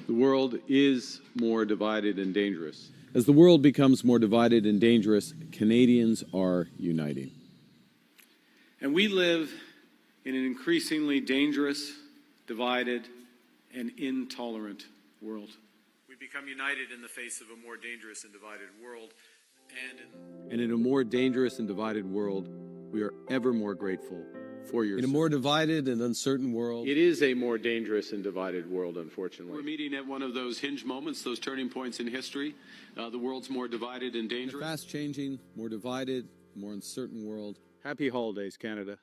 The world is more divided and dangerous. As the world becomes more divided and dangerous, Canadians are uniting. And we live in an increasingly dangerous, divided, and intolerant world. We become united in the face of a more dangerous and divided world. And in a more dangerous and divided world, we are ever more grateful for your support. In a more divided and uncertain world. It is a more dangerous and divided world, unfortunately. We're meeting at one of those hinge moments, those turning points in history. The world's more divided and dangerous. In a fast-changing, more divided, more uncertain world. Happy holidays, Canada.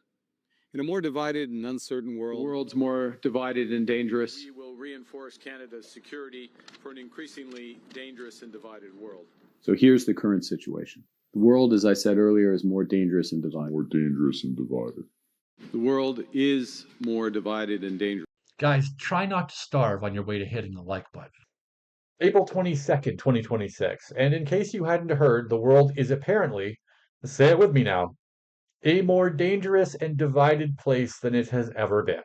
In a more divided and uncertain world. The world's more divided and dangerous. We will reinforce Canada's security for an increasingly dangerous and divided world. So here's the current situation. The world, as I said earlier, is more dangerous and divided. The world is more divided and dangerous. Guys, try not to starve on your way to hitting the like button. April 22nd, 2026. And in case you hadn't heard, the world is apparently, say it with me now, a more dangerous and divided place than it has ever been.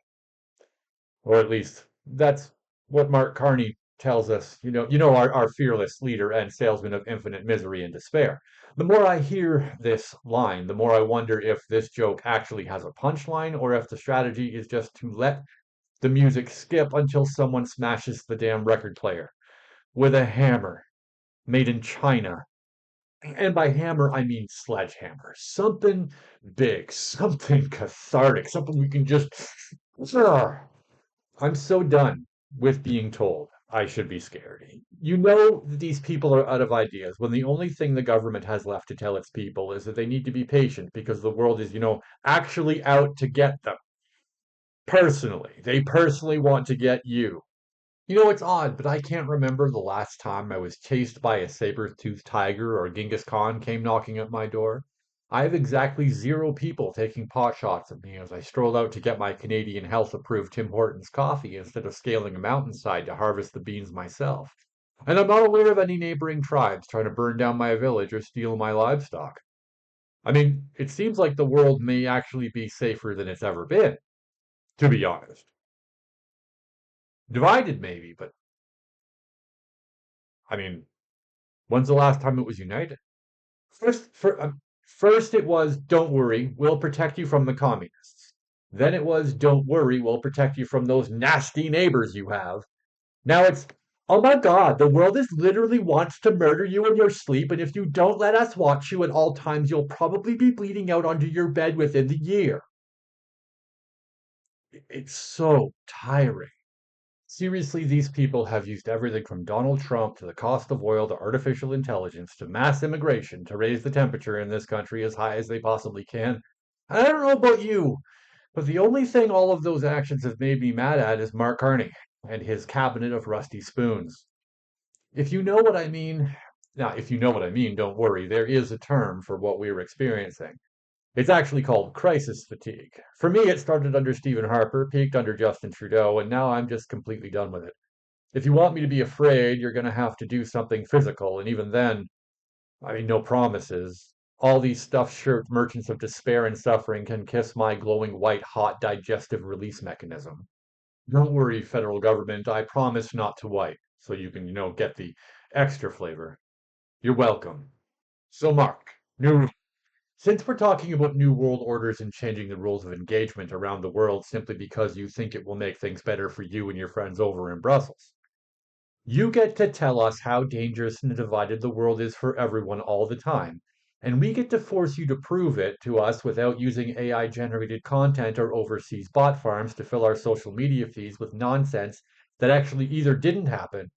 Or at least, that's what Mark Carney tells us, our fearless leader and salesman of infinite misery and despair. The more I hear this line, the more I wonder if this joke actually has a punchline or if the strategy is just to let the music skip until someone smashes the damn record player with a hammer made in China. And by hammer, I mean sledgehammer. Something big, something cathartic, something we can just... I'm so done with being told I should be scared. You know these people are out of ideas when the only thing the government has left to tell its people is that they need to be patient because the world is, actually out to get them. Personally. They personally want to get you. It's odd, but I can't remember the last time I was chased by a saber-tooth tiger or Genghis Khan came knocking at my door. I have exactly 0 people taking pot shots at me as I stroll out to get my Canadian health-approved Tim Hortons coffee instead of scaling a mountainside to harvest the beans myself. And I'm not aware of any neighboring tribes trying to burn down my village or steal my livestock. I mean, it seems like the world may actually be safer than it's ever been, to be honest. Divided, maybe, but I mean, when's the last time it was united? First it was, don't worry, we'll protect you from the communists. Then it was, don't worry, we'll protect you from those nasty neighbors you have. Now it's, oh my God, the world is literally wants to murder you in your sleep, and if you don't let us watch you at all times, you'll probably be bleeding out under your bed within the year. It's so tiring. Seriously, these people have used everything from Donald Trump to the cost of oil to artificial intelligence to mass immigration to raise the temperature in this country as high as they possibly can. I don't know about you, but the only thing all of those actions have made me mad at is Mark Carney and his cabinet of rusty spoons. If you know what I mean, don't worry, there is a term for what we're experiencing. It's actually called crisis fatigue. For me, it started under Stephen Harper, peaked under Justin Trudeau, and now I'm just completely done with it. If you want me to be afraid, you're going to have to do something physical, and even then, no promises. All these stuffed shirt merchants of despair and suffering can kiss my glowing white hot digestive release mechanism. Don't worry, federal government, I promise not to wipe, so you can, get the extra flavor. You're welcome. So Mark, since we're talking about new world orders and changing the rules of engagement around the world simply because you think it will make things better for you and your friends over in Brussels, you get to tell us how dangerous and divided the world is for everyone all the time, and we get to force you to prove it to us without using AI-generated content or overseas bot farms to fill our social media feeds with nonsense that actually either didn't happen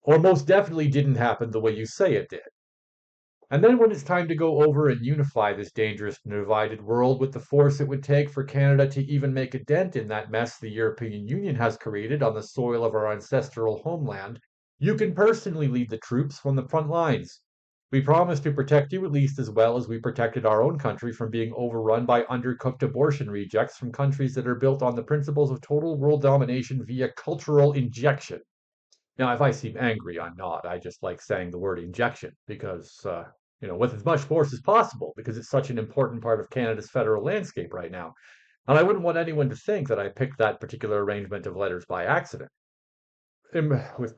or most definitely didn't happen the way you say it did. And then when it's time to go over and unify this dangerous and divided world with the force it would take for Canada to even make a dent in that mess the European Union has created on the soil of our ancestral homeland, you can personally lead the troops from the front lines. We promise to protect you at least as well as we protected our own country from being overrun by undercooked abortion rejects from countries that are built on the principles of total world domination via cultural injection. Now, if I seem angry, I'm not. I just like saying the word injection because, with as much force as possible, because it's such an important part of Canada's federal landscape right now. And I wouldn't want anyone to think that I picked that particular arrangement of letters by accident. with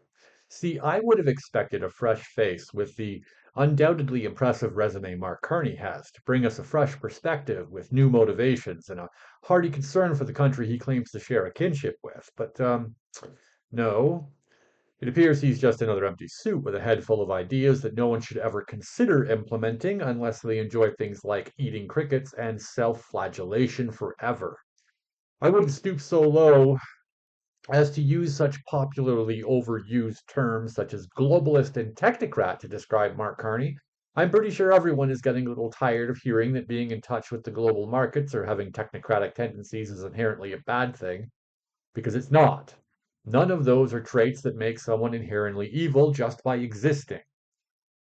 See, I would have expected a fresh face with the undoubtedly impressive resume Mark Carney has to bring us a fresh perspective with new motivations and a hearty concern for the country he claims to share a kinship with. But no, it appears he's just another empty suit with a head full of ideas that no one should ever consider implementing unless they enjoy things like eating crickets and self-flagellation forever. I wouldn't stoop so low as to use such popularly overused terms such as globalist and technocrat to describe Mark Carney. I'm pretty sure everyone is getting a little tired of hearing that being in touch with the global markets or having technocratic tendencies is inherently a bad thing, because it's not. None of those are traits that make someone inherently evil just by existing.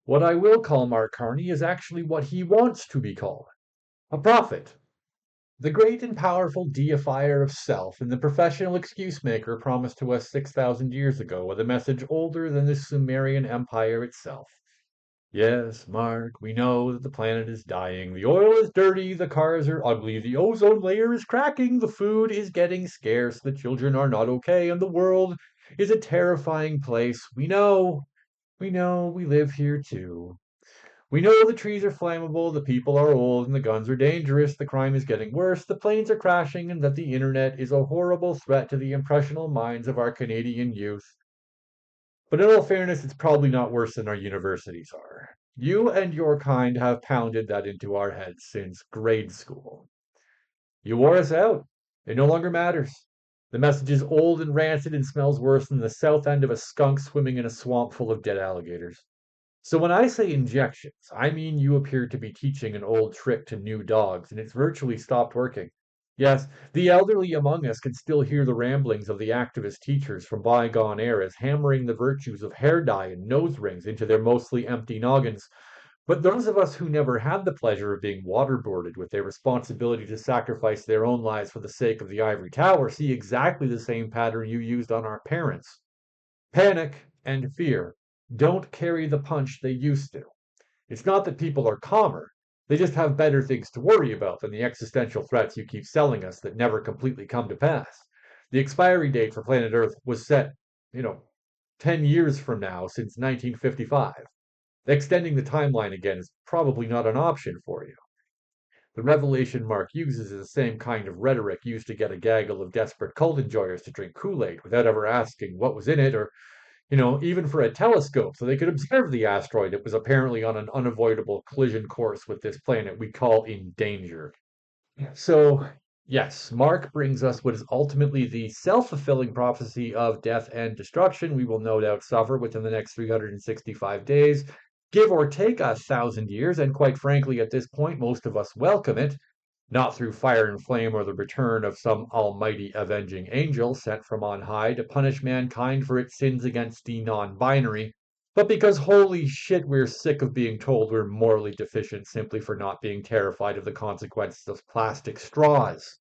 What I will call Mark Carney is actually what he wants to be called: a prophet. The great and powerful deifier of self and the professional excuse maker promised to us 6,000 years ago with a message older than the Sumerian Empire itself. Yes, Mark, we know that the planet is dying, the oil is dirty, the cars are ugly, the ozone layer is cracking, the food is getting scarce, the children are not okay, and the world is a terrifying place. We know, we live here too. We know the trees are flammable, the people are old, and the guns are dangerous, the crime is getting worse, the planes are crashing, and that the internet is a horrible threat to the impressionable minds of our Canadian youth. But in all fairness, it's probably not worse than our universities are. You and your kind have pounded that into our heads since grade school. You wore us out. It no longer matters. The message is old and rancid and smells worse than the south end of a skunk swimming in a swamp full of dead alligators. So when I say injections, I mean you appear to be teaching an old trick to new dogs, and it's virtually stopped working. Yes, the elderly among us can still hear the ramblings of the activist teachers from bygone eras hammering the virtues of hair dye and nose rings into their mostly empty noggins. But those of us who never had the pleasure of being waterboarded with their responsibility to sacrifice their own lives for the sake of the ivory tower see exactly the same pattern you used on our parents. Panic and fear don't carry the punch they used to. It's not that people are calmer, they just have better things to worry about than the existential threats you keep selling us that never completely come to pass. The expiry date for planet Earth was set, you know, 10 years from now since 1955. Extending the timeline again is probably not an option for you. The revelation Mark uses is the same kind of rhetoric used to get a gaggle of desperate cult enjoyers to drink Kool-Aid without ever asking what was in it, or even for a telescope so they could observe the asteroid that was apparently on an unavoidable collision course with this planet we call in danger. So, yes, Mark brings us what is ultimately the self-fulfilling prophecy of death and destruction we will no doubt suffer within the next 365 days, give or take 1,000 years, and quite frankly, at this point, most of us welcome it, not through fire and flame or the return of some almighty avenging angel sent from on high to punish mankind for its sins against the non-binary, but because holy shit, we're sick of being told we're morally deficient simply for not being terrified of the consequences of plastic straws.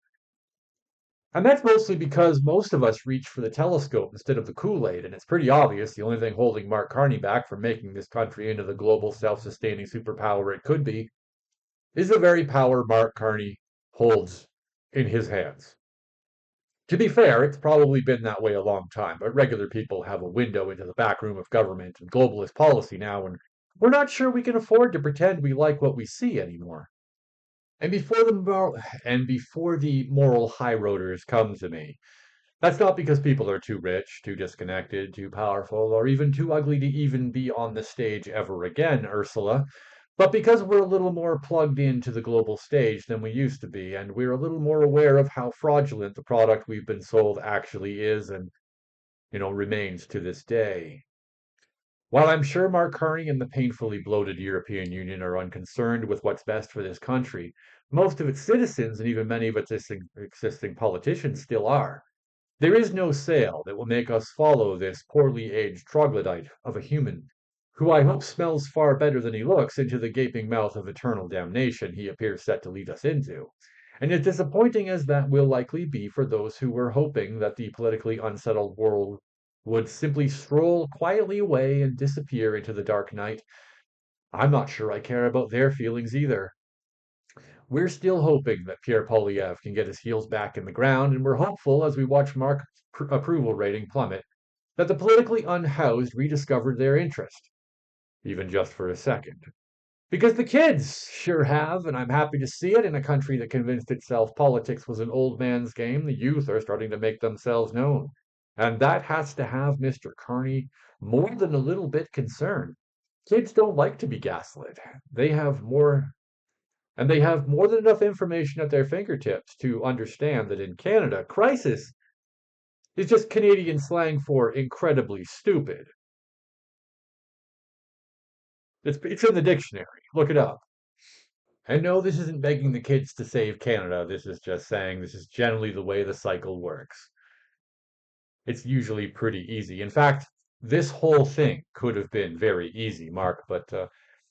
And that's mostly because most of us reach for the telescope instead of the Kool-Aid, and it's pretty obvious the only thing holding Mark Carney back from making this country into the global self-sustaining superpower it could be is the very power Mark Carney holds in his hands. To be fair, it's probably been that way a long time, but regular people have a window into the back room of government and globalist policy now, and we're not sure we can afford to pretend we like what we see anymore. And before the moral high roaders come to me, that's not because people are too rich, too disconnected, too powerful, or even too ugly to even be on the stage ever again, Ursula, but because we're a little more plugged into the global stage than we used to be, and we're a little more aware of how fraudulent the product we've been sold actually is and, remains to this day. While I'm sure Mark Carney and the painfully bloated European Union are unconcerned with what's best for this country, most of its citizens and even many of its existing politicians still are. There is no sale that will make us follow this poorly aged troglodyte of a human, who I hope smells far better than he looks, into the gaping mouth of eternal damnation he appears set to lead us into. And as disappointing as that will likely be for those who were hoping that the politically unsettled world would simply stroll quietly away and disappear into the dark night, I'm not sure I care about their feelings either. We're still hoping that Pierre Poilievre can get his heels back in the ground, and we're hopeful as we watch Mark's approval rating plummet that the politically unhoused rediscovered their interest, even just for a second. Because the kids sure have, and I'm happy to see it. In a country that convinced itself politics was an old man's game, the youth are starting to make themselves known. And that has to have Mr. Carney more than a little bit concerned. Kids don't like to be gaslit. They have more, and they have more than enough information at their fingertips to understand that in Canada, crisis is just Canadian slang for incredibly stupid. It's in the dictionary. Look it up. And no, this isn't begging the kids to save Canada. This is just saying this is generally the way the cycle works. It's usually pretty easy. In fact, this whole thing could have been very easy, Mark, but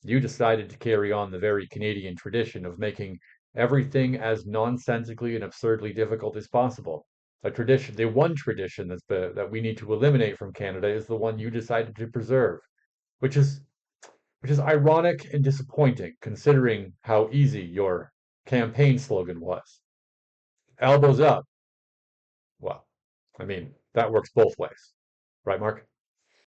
you decided to carry on the very Canadian tradition of making everything as nonsensically and absurdly difficult as possible. A tradition, the one tradition that we need to eliminate from Canada is the one you decided to preserve, which is which is ironic and disappointing considering how easy your campaign slogan was. Elbows up. Well, I mean, that works both ways. Right, Mark?